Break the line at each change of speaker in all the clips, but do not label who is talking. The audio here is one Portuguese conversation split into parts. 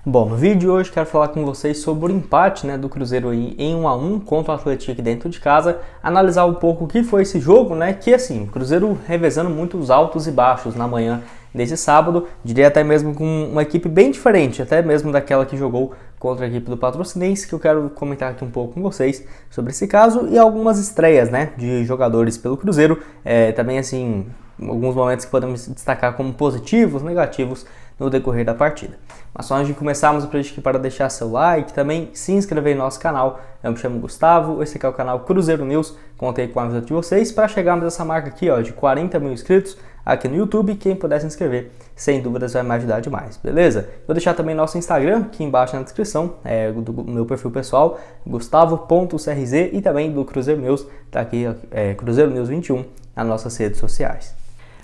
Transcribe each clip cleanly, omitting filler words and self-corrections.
Bom, no vídeo de hoje quero falar com vocês sobre o empate do Cruzeiro aí em 1-1 contra o Atlético dentro de casa, analisar um pouco o que foi esse jogo, que assim, o Cruzeiro revezando muitos altos e baixos na manhã desse sábado, diria até mesmo com uma equipe bem diferente, até mesmo daquela que jogou contra a equipe do Patrocinense, que eu quero comentar aqui um pouco com vocês sobre esse caso e algumas estreias, de jogadores pelo Cruzeiro, também assim, alguns momentos que podemos destacar como positivos, negativos no decorrer da partida. Mas só antes de começarmos, eu peço para deixar seu like, também se inscrever no nosso canal. Eu me chamo Gustavo, esse aqui é o canal Cruzeiro News, contei com a ajuda de vocês para chegarmos a essa marca aqui de 40 mil inscritos aqui no YouTube. Quem puder se inscrever, sem dúvidas vai me ajudar demais, beleza? Vou deixar também nosso Instagram aqui embaixo na descrição, do meu perfil pessoal, gustavo.crz, e também do Cruzeiro News, tá aqui, Cruzeiro News 21, nas nossas redes sociais.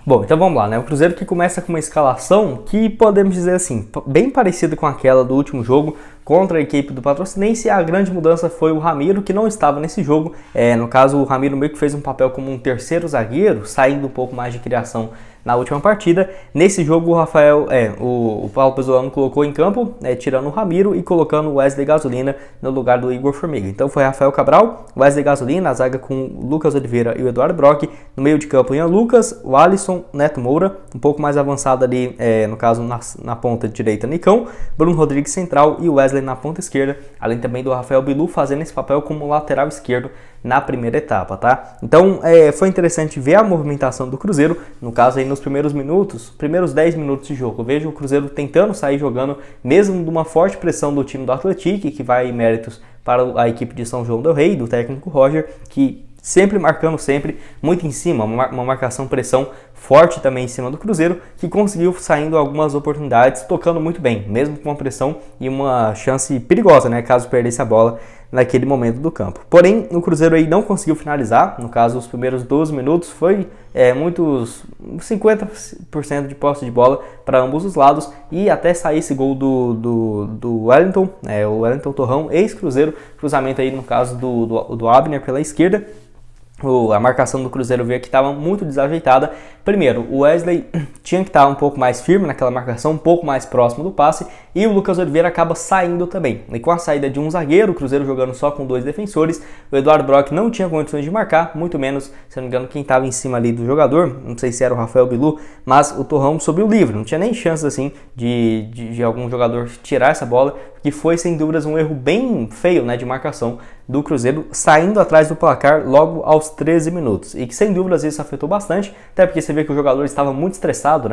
Bom, então vamos lá, O Cruzeiro que começa com uma escalação que podemos dizer assim, bem parecida com aquela do último jogo contra a equipe do Patrocinense. A grande mudança foi o Ramiro, que não estava nesse jogo. No caso, o Ramiro meio que fez um papel como um terceiro zagueiro, saindo um pouco mais de criação na última partida. Nesse jogo, o Paulo Pesolano colocou em campo, tirando o Ramiro e colocando o Wesley Gasolina no lugar do Igor Formiga. Então foi Rafael Cabral, Wesley Gasolina, a zaga com o Lucas Oliveira e o Eduardo Brock. No meio de campo, Ian Lucas, o Alisson, Neto Moura, um pouco mais avançado ali, no caso na ponta direita, Nicão, Bruno Rodrigues central e o Wesley na ponta esquerda, além também do Rafael Bilu fazendo esse papel como lateral esquerdo na primeira etapa, tá? Então foi interessante ver a movimentação do Cruzeiro, no caso aí nos primeiros 10 minutos de jogo. Eu vejo o Cruzeiro tentando sair jogando, mesmo de uma forte pressão do time do Atlético, que vai em méritos para a equipe de São João del Rei, do técnico Roger, que sempre marcando, muito em cima, uma marcação-pressão forte também em cima do Cruzeiro, que conseguiu saindo algumas oportunidades, tocando muito bem, mesmo com uma pressão e uma chance perigosa, caso perdesse a bola naquele momento do campo. Porém, o Cruzeiro aí não conseguiu finalizar, no caso, os primeiros 12 minutos foi muitos 50% de posse de bola para ambos os lados, e até sair esse gol do Wellington, o Wellington Torrão, ex-Cruzeiro, cruzamento aí no caso do Abner pela esquerda. A marcação do Cruzeiro veio que estava muito desajeitada. Primeiro, o Wesley tinha que estar um pouco mais firme naquela marcação, um pouco mais próximo do passe, e o Lucas Oliveira acaba saindo também. E com a saída de um zagueiro, o Cruzeiro jogando só com 2 defensores, o Eduardo Brock não tinha condições de marcar, muito menos, se não me engano, quem estava em cima ali do jogador, não sei se era o Rafael Bilu, mas o Torrão subiu livre, não tinha nem chance assim de algum jogador tirar essa bola, que foi sem dúvidas um erro bem feio de marcação do Cruzeiro, saindo atrás do placar logo aos 13 minutos, e que sem dúvidas isso afetou bastante, até porque você vê que o jogador estava muito estressado,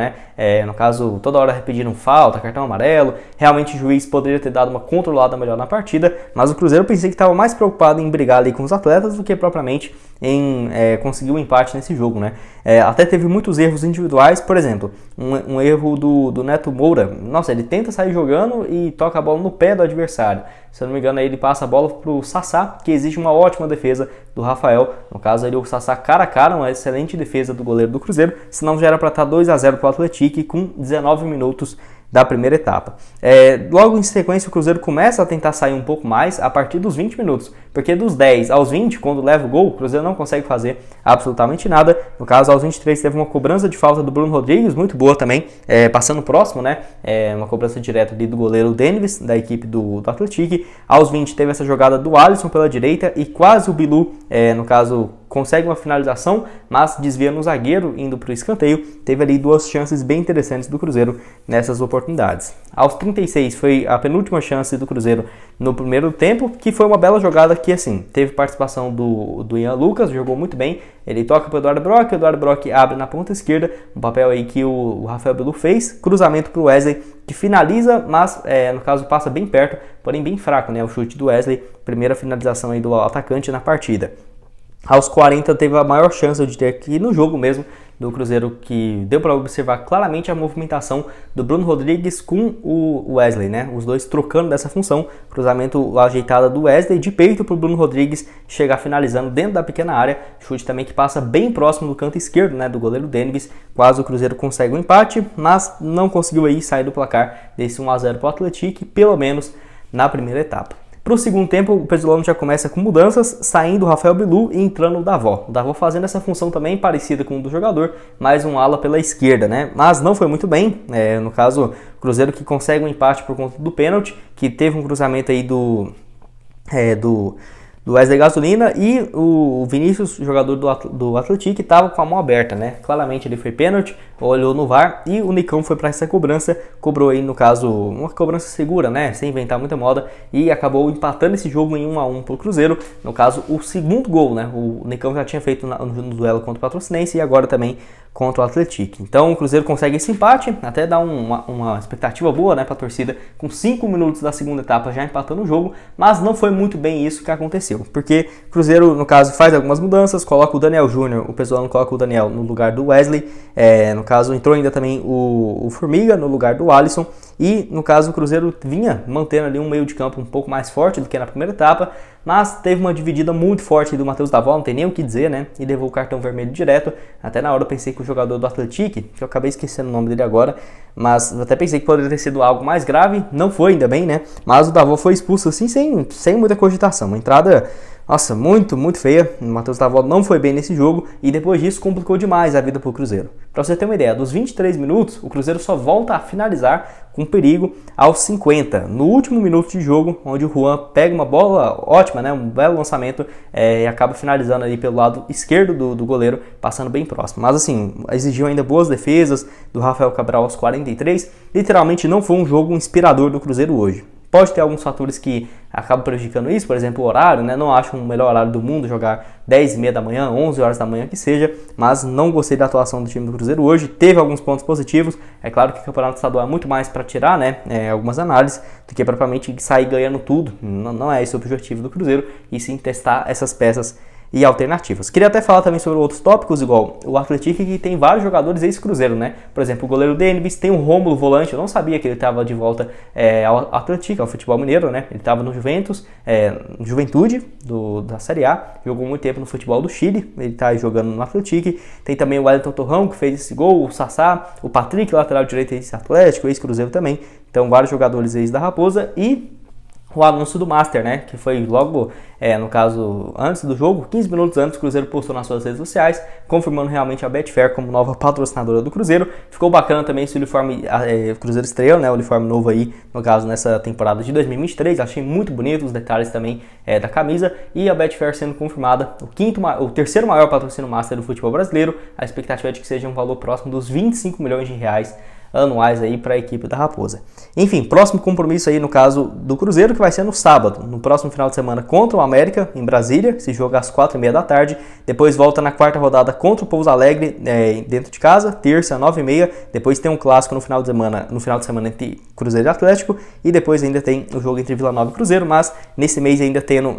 no caso, toda hora repetindo falta, cartão amarelo. Realmente o juiz poderia ter dado uma controlada melhor na partida, mas o Cruzeiro pensei que estava mais preocupado em brigar ali com os atletas do que propriamente em conseguir um empate nesse jogo, até teve muitos erros individuais, por exemplo, um erro do Neto Moura. Nossa, ele tenta sair jogando e toca a bola no pé do adversário. Se eu não me engano, aí ele passa a bola para o Sassá, que exige uma ótima defesa do Rafael. No caso, aí o Sassá cara a cara, uma excelente defesa do goleiro do Cruzeiro, senão já era para estar 2-0 para o Atlético com 19 minutos da primeira etapa. Logo em sequência, o Cruzeiro começa a tentar sair um pouco mais a partir dos 20 minutos, porque dos 10 aos 20, quando leva o gol, o Cruzeiro não consegue fazer absolutamente nada. No caso, aos 23 teve uma cobrança de falta do Bruno Rodrigues, muito boa também, passando próximo, uma cobrança direta ali do goleiro Denis, da equipe do Atlético. Aos 20 teve essa jogada do Alisson pela direita e quase o Bilu, no caso, consegue uma finalização, mas desvia no zagueiro, indo para o escanteio. Teve ali 2 chances bem interessantes do Cruzeiro nessas oportunidades. Aos 36 foi a penúltima chance do Cruzeiro no primeiro tempo, que foi uma bela jogada que, assim, teve participação do Ian Lucas, jogou muito bem. Ele toca para o Eduardo Brock abre na ponta esquerda, um papel aí que o Rafael Bilu fez, cruzamento para o Wesley, que finaliza, mas no caso passa bem perto, porém bem fraco, o chute do Wesley, primeira finalização aí do atacante na partida. Aos 40 teve a maior chance de ter aqui no jogo mesmo do Cruzeiro, que deu para observar claramente a movimentação do Bruno Rodrigues com o Wesley, os dois trocando dessa função, cruzamento ajeitado do Wesley de peito para o Bruno Rodrigues chegar finalizando dentro da pequena área, chute também que passa bem próximo do canto esquerdo, do goleiro Denis. Quase o Cruzeiro consegue o empate, mas não conseguiu aí sair do placar desse 1-0 para o Atlético, pelo menos na primeira etapa. Para o segundo tempo, o Pesolano já começa com mudanças, saindo o Rafael Bilu e entrando o Davó. O Davó fazendo essa função também parecida com o do jogador, mais um ala pela esquerda, né? Mas não foi muito bem, no caso, o Cruzeiro que consegue um empate por conta do pênalti, que teve um cruzamento aí do Wesley Gasolina, e o Vinícius, jogador do Atlético, estava com a mão aberta, né? Claramente ele foi pênalti, olhou no VAR e o Nicão foi para essa cobrança, cobrou aí, no caso, uma cobrança segura, né? Sem inventar muita moda, e acabou empatando esse jogo em 1-1 pro Cruzeiro. No caso, o segundo gol, né? O Nicão já tinha feito no duelo contra o Patrocinense e agora também contra o Atlético. Então o Cruzeiro consegue esse empate, até dá uma expectativa boa, né, para a torcida, com 5 minutos da segunda etapa já empatando o jogo, mas não foi muito bem isso que aconteceu, porque o Cruzeiro, no caso, faz algumas mudanças, coloca o Daniel Júnior, o Pesolano coloca o Daniel no lugar do Wesley, no caso entrou ainda também o Formiga no lugar do Alisson, e no caso o Cruzeiro vinha mantendo ali um meio de campo um pouco mais forte do que na primeira etapa, mas teve uma dividida muito forte do Matheus Davó, não tem nem o que dizer, né? E levou o cartão vermelho direto. Até na hora eu pensei que o jogador do Atlético, que eu acabei esquecendo o nome dele agora, mas eu até pensei que poderia ter sido algo mais grave, não foi ainda bem, né? Mas o Davó foi expulso assim, sem muita cogitação. Uma entrada, nossa, muito feia. O Matheus Davó não foi bem nesse jogo e depois disso complicou demais a vida pro Cruzeiro. Pra você ter uma ideia, dos 23 minutos, o Cruzeiro só volta a finalizar com perigo aos 50. No último minuto de jogo, onde o Juan pega uma bola ótima, né, um belo lançamento, e acaba finalizando ali pelo lado esquerdo do goleiro, passando bem próximo. Mas assim, exigiu ainda boas defesas do Rafael Cabral aos 43. Literalmente não foi um jogo inspirador do Cruzeiro hoje. Pode ter alguns fatores que acabam prejudicando isso, por exemplo, o horário, né? Não acho o melhor horário do mundo jogar 10h30 da manhã, 11 horas da manhã que seja, mas não gostei da atuação do time do Cruzeiro hoje. Teve alguns pontos positivos, é claro que o campeonato estadual é muito mais para tirar, né, algumas análises, do que propriamente sair ganhando tudo. Não é esse o objetivo do Cruzeiro, e sim testar essas peças e alternativas. Queria até falar também sobre outros tópicos, igual o Atlético, que tem vários jogadores ex-Cruzeiro, né? Por exemplo, o goleiro Denis, tem o Rômulo, volante, eu não sabia que ele estava de volta ao Atlético, ao futebol mineiro, né? Ele estava no Juventus, Juventude, da Série A, jogou muito tempo no futebol do Chile, ele está jogando no Atlético. Tem também o Wellington Torrão, que fez esse gol, o Sassá, o Patrick, lateral direito ex-Atlético, ex-Cruzeiro também. Então, vários jogadores ex da Raposa e o anúncio do Master, né, que foi logo, no caso, antes do jogo, 15 minutos antes, o Cruzeiro postou nas suas redes sociais, confirmando realmente a Betfair como nova patrocinadora do Cruzeiro. Ficou bacana também esse uniforme, o Cruzeiro estreou, né, o uniforme novo aí, no caso, nessa temporada de 2023, achei muito bonito os detalhes também da camisa, e a Betfair sendo confirmada, o terceiro maior patrocínio Master do futebol brasileiro. A expectativa é de que seja um valor próximo dos 25 milhões de reais anuais aí para a equipe da Raposa. Enfim, próximo compromisso aí no caso do Cruzeiro, que vai ser no sábado, no próximo final de semana contra o América, em Brasília, se joga às 4h30 da tarde, depois volta na quarta rodada contra o Pouso Alegre, dentro de casa, terça, 9h30, depois tem um clássico no final de semana entre Cruzeiro e Atlético, e depois ainda tem o jogo entre Vila Nova e Cruzeiro, mas nesse mês ainda tendo,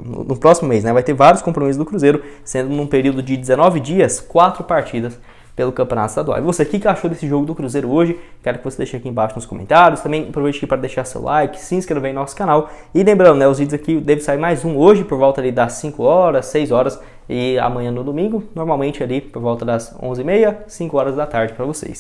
no próximo mês, né, vai ter vários compromissos do Cruzeiro, sendo num período de 19 dias, 4 partidas pelo Campeonato Estadual. E você, o que achou desse jogo do Cruzeiro hoje? Quero que você deixe aqui embaixo nos comentários. Também aproveite aqui para deixar seu like, se inscrever em nosso canal. E lembrando, né, os vídeos aqui deve sair mais um hoje por volta ali das 5 horas, 6 horas e amanhã no domingo, normalmente ali por volta das 11h30, 5 horas da tarde para vocês.